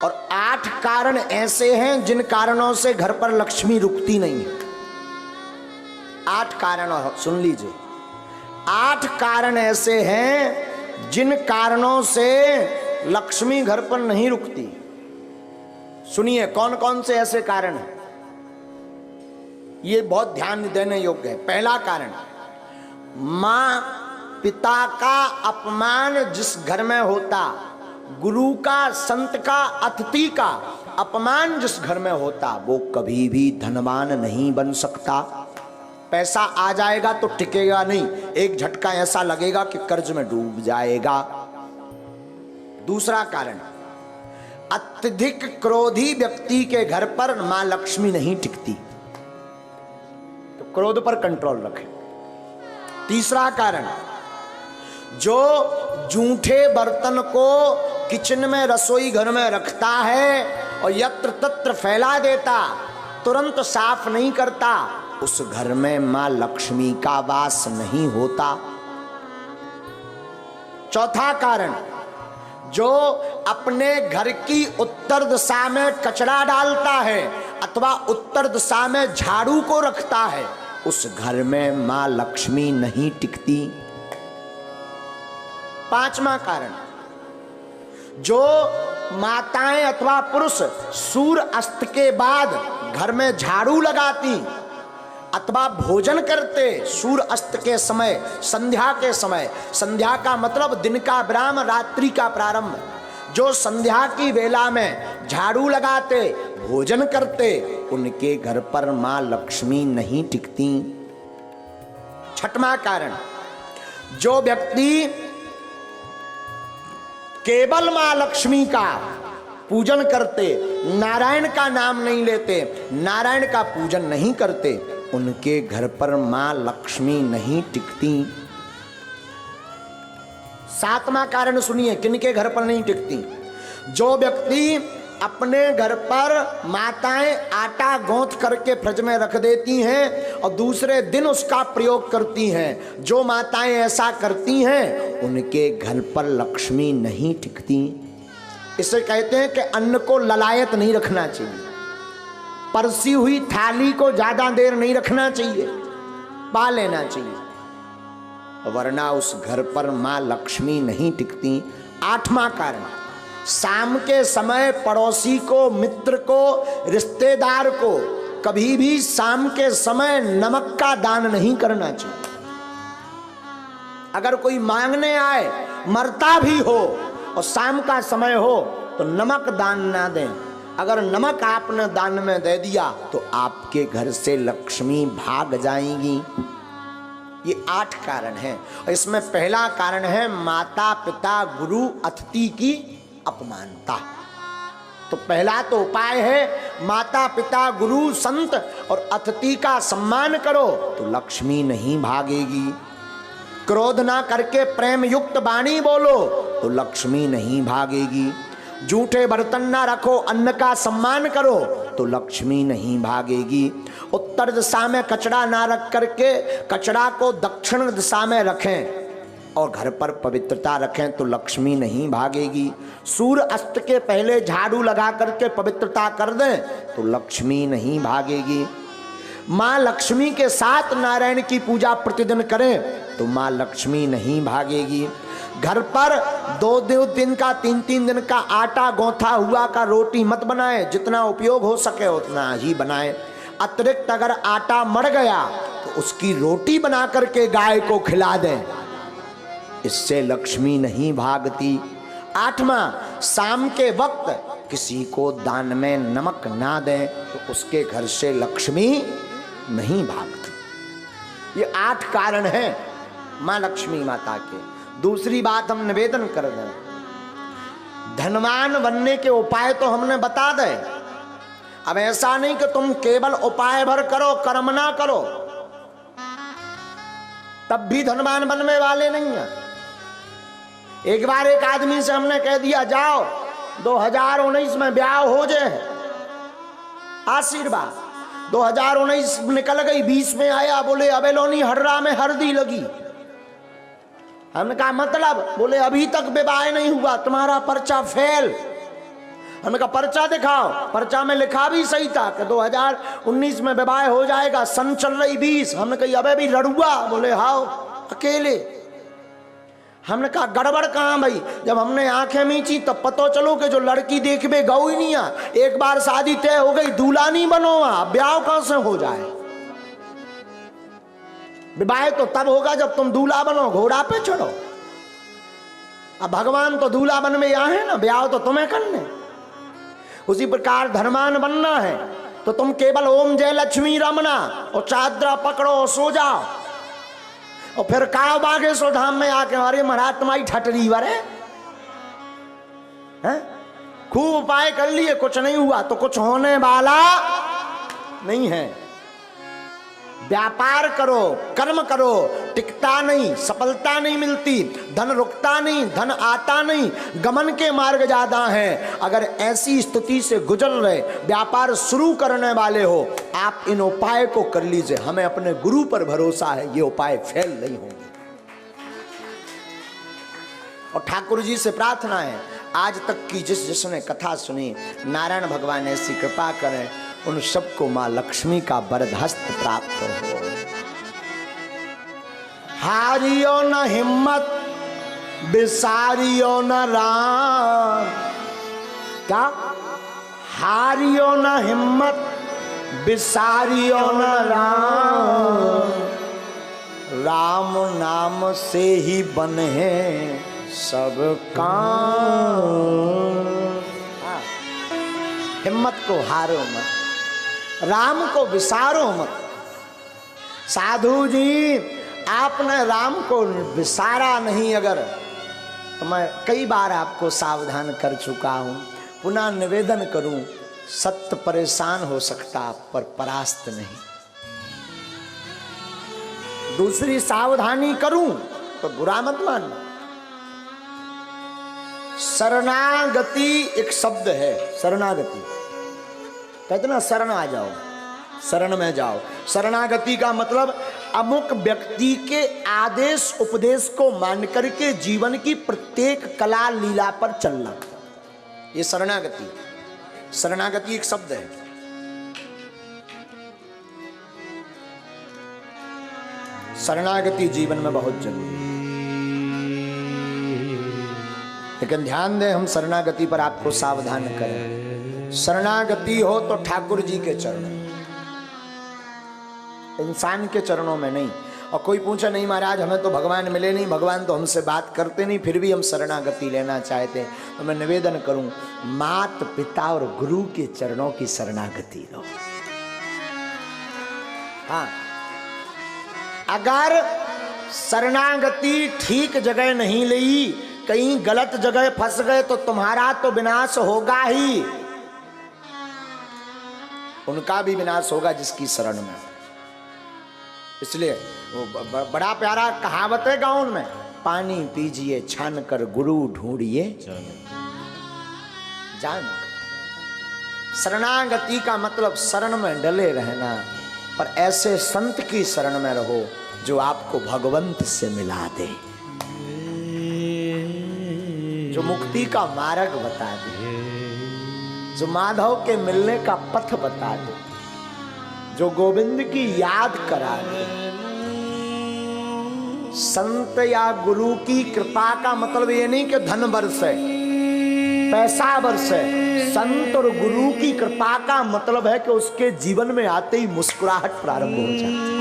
और 8 कारण ऐसे हैं जिन कारणों से घर पर लक्ष्मी रुकती नहीं है। 8 कारण सुन लीजिए। 8 कारण ऐसे हैं जिन कारणों से लक्ष्मी घर पर नहीं रुकती। सुनिए कौन कौन से ऐसे कारण हैं, ये बहुत ध्यान देने योग्य है। पहला कारण, मां पिता का अपमान जिस घर में होता, गुरु का, संत का, अतिथि का अपमान जिस घर में होता, वो कभी भी धनवान नहीं बन सकता। पैसा आ जाएगा तो टिकेगा नहीं, एक झटका ऐसा लगेगा कि कर्ज में डूब जाएगा। दूसरा कारण, अत्यधिक क्रोधी व्यक्ति के घर पर मां लक्ष्मी नहीं टिकती, तो क्रोध पर कंट्रोल रखें। तीसरा कारण, जो जूठे बर्तन को किचन में, रसोई घर में रखता है और यत्र तत्र फैला देता, तुरंत साफ नहीं करता, उस घर में मां लक्ष्मी का वास नहीं होता। चौथा कारण, जो अपने घर की उत्तर दिशा में कचरा डालता है अथवा उत्तर दिशा में झाड़ू को रखता है, उस घर में मां लक्ष्मी नहीं टिकती। पांचवा कारण, जो माताएं अथवा पुरुष सूर्य अस्त के बाद घर में झाड़ू लगाती अथवा भोजन करते सूर्य अस्त के समय, संध्या के समय, संध्या का मतलब दिन का विराम, रात्रि का प्रारंभ, जो संध्या की वेला में झाड़ू लगाते, भोजन करते, उनके घर पर मां लक्ष्मी नहीं टिकती। छठवां कारण, जो व्यक्ति केवल मां लक्ष्मी का पूजन करते, नारायण का नाम नहीं लेते, नारायण का पूजन नहीं करते, उनके घर पर मां लक्ष्मी नहीं टिकती। सातवां कारण सुनिए, किनके घर पर नहीं टिकती, जो व्यक्ति अपने घर पर माताएं आटा गूंथ करके फ्रिज में रख देती हैं और दूसरे दिन उसका प्रयोग करती हैं, जो माताएं ऐसा करती हैं उनके घर पर लक्ष्मी नहीं टिकती। इसे कहते हैं कि अन्न को ललायत नहीं रखना चाहिए, परसी हुई थाली को ज्यादा देर नहीं रखना चाहिए, पा लेना चाहिए, वरना उस घर पर मां लक्ष्मी नहीं टिकती। आठवां कारण, शाम के समय पड़ोसी को, मित्र को, रिश्तेदार को कभी भी शाम के समय नमक का दान नहीं करना चाहिए। अगर कोई मांगने आए, मरता भी हो और शाम का समय हो, तो नमक दान ना दें। अगर नमक आपने दान में दे दिया तो आपके घर से लक्ष्मी भाग जाएंगी। ये 8 कारण हैं और इसमें पहला कारण है माता पिता गुरु अतिथि की अपमानता। तो पहला तो उपाय है माता पिता गुरु संत और अतिथि का सम्मान करो तो लक्ष्मी नहीं भागेगी। क्रोध ना करके प्रेम युक्त वाणी बोलो तो लक्ष्मी नहीं भागेगी। जूठे बर्तन ना रखो, अन्न का सम्मान करो तो लक्ष्मी नहीं भागेगी। उत्तर दिशा में कचरा ना रख करके कचरा को दक्षिण दिशा में रखें और घर पर पवित्रता रखें तो लक्ष्मी नहीं भागेगी। सूर्य अस्त के पहले झाड़ू लगा करके पवित्रता कर दें तो लक्ष्मी नहीं भागेगी। मां लक्ष्मी के साथ नारायण की पूजा प्रतिदिन करें तो मां लक्ष्मी नहीं भागेगी। घर पर 2-2 दिन का, 3-3 दिन का आटा गौथा हुआ का रोटी मत बनाएं, जितना उपयोग हो सके उतना ही बनाएं। अतिरिक्त अगर आटा मर गया तो उसकी रोटी बना करके गाय को खिला दें, इससे लक्ष्मी नहीं भागती। 8वां, शाम के वक्त किसी को दान में नमक ना दें तो उसके घर से लक्ष्मी नहीं भागती। ये 8 कारण हैं मां लक्ष्मी माता के। दूसरी बात हम निवेदन कर दें, धनवान बनने के उपाय तो हमने बता दे। अब ऐसा नहीं कि तुम केवल उपाय भर करो, कर्म ना करो, तब भी धनवान बनने वाले नहीं है। एक बार एक आदमी से हमने कह दिया जाओ 2019 में ब्याह हो जाए, आशीर्वाद। 2019 निकल गई, 20 में आया, बोले अबेलोनी हर्रा में हरदी लगी। हमने कहा मतलब, बोले अभी तक विवाह नहीं हुआ, तुम्हारा पर्चा फेल। हमने कहा पर्चा दिखाओ। पर्चा में लिखा भी सही था कि 2019 में विवाह हो जाएगा, सन चल रही 20। हमने कही अबे भी लड़ुआ? बोले हाओ अकेले। हमने कहा गड़बड़ कहाँ भाई? जब हमने आंखें मीची तब पता चलो कि जो लड़की देखबे गऊ ही नहीं आ। एक बार शादी तय हो गई, दूल्हा नहीं बनो, ब्याह कहां से हो जाए? विवाह तो तब होगा जब तुम दूल्हा बनो, घोड़ा पे चढ़ो। अब भगवान तो दूल्हा बन में यहाँ है ना, ब्याह तो तुम्हें करने। उसी प्रकार धर्मान बनना है तो तुम केवल ओम जय लक्ष्मी रमना और चादरा पकड़ो और सो जाओ। और फिर काव बागेश्वर धाम में आके अरे महाराज तुम्हारी ठटरी वरे हैं, खूब उपाय कर लिए, कुछ नहीं हुआ तो कुछ होने वाला नहीं है। व्यापार करो, कर्म करो, टिकता नहीं, सफलता नहीं मिलती, धन रुकता नहीं, धन आता नहीं, गमन के मार्ग ज्यादा हैं। अगर ऐसी स्थिति से गुजर रहे, व्यापार शुरू करने वाले हो, आप इन उपाय को कर लीजिए। हमें अपने गुरु पर भरोसा है, ये उपाय फेल नहीं होंगे। और ठाकुर जी से प्रार्थना है, आज तक की जिसने कथा सुनी, नारायण भगवान ऐसी कृपा करें उन सबको मां लक्ष्मी का वरदहस्त प्राप्त हो। हारियो न हिम्मत, बिसारियो न राम। क्या? हारियो न हिम्मत, बिसारियो न राम। राम नाम से ही बने सब काम। हिम्मत को हारो मत, राम को विसारो मत। साधु जी आपने राम को विसारा नहीं अगर, तो मैं कई बार आपको सावधान कर चुका हूं, पुनः निवेदन करूं, सत्य परेशान हो सकता पर परास्त नहीं। दूसरी सावधानी करूं तो बुरा मत मानना। शरणागति एक शब्द है, शरणागति कहते ना, शरण आ जाओ, शरण में जाओ। शरणागति का मतलब अमुक व्यक्ति के आदेश उपदेश को मान करके जीवन की प्रत्येक कला लीला पर चलना, ये शरणागति। शरणागति एक शब्द है। शरणागति जीवन में बहुत जरूरी है। लेकिन ध्यान दें, हम शरणागति पर आपको सावधान करें। शरणागति हो तो ठाकुर जी के चरणों, इंसान के चरणों में नहीं। और कोई पूछे नहीं महाराज हमें तो भगवान मिले नहीं, भगवान तो हमसे बात करते नहीं, फिर भी हम शरणागति लेना चाहते हैं, तो मैं निवेदन करूं, मात पिता और गुरु के चरणों की शरणागति लो। हाँ, अगर शरणागति ठीक जगह नहीं ली, कहीं गलत जगह फंस गए तो तुम्हारा तो विनाश होगा ही, उनका भी विनाश होगा जिसकी शरण में। इसलिए वो बड़ा प्यारा कहावत है गाँव में, पानी पीजिए छान कर गुरु ढूंढिए जान। शरणागति का मतलब शरण में डले रहना, पर ऐसे संत की शरण में रहो जो आपको भगवंत से मिला दे, जो मुक्ति का मार्ग बता दे, जो माधव के मिलने का पथ बता दे, जो गोविंद की याद करा दे। संत या गुरु की कृपा का मतलब ये नहीं कि धन बरसे, पैसा बरसे। संत और गुरु की कृपा का मतलब है कि उसके जीवन में आते ही मुस्कुराहट प्रारंभ हो जाती।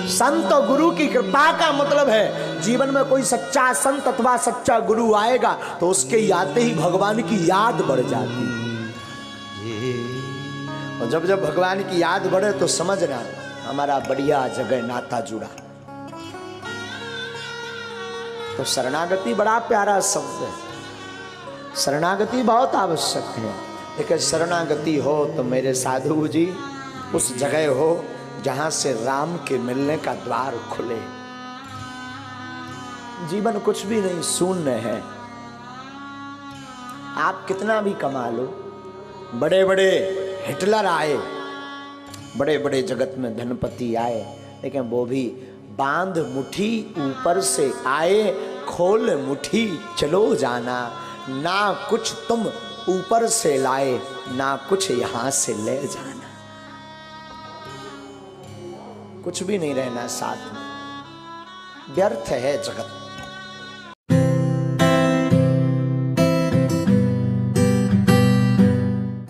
संत और गुरु की कृपा का मतलब है जीवन में कोई सच्चा संत अथवा सच्चा गुरु आएगा तो उसके आते ही भगवान की याद बढ़ जाती। और जब जब भगवान की याद बढ़े तो समझना हमारा बढ़िया जगह नाता जुड़ा। तो शरणागति बड़ा प्यारा शब्द है, शरणागति बहुत आवश्यक है। लेकिन शरणागति हो तो मेरे साधु जी उस जगह हो जहां से राम के मिलने का द्वार खुले। जीवन कुछ भी नहीं, शून्य है। आप कितना भी कमा लो, बड़े बड़े हिटलर आए, बड़े बड़े जगत में धनपति आए, लेकिन वो भी बांध मुट्ठी ऊपर से आए, खोल मुट्ठी चलो जाना, ना कुछ तुम ऊपर से लाए, ना कुछ यहां से ले जाना। कुछ भी नहीं रहना साथ में, व्यर्थ है जगत।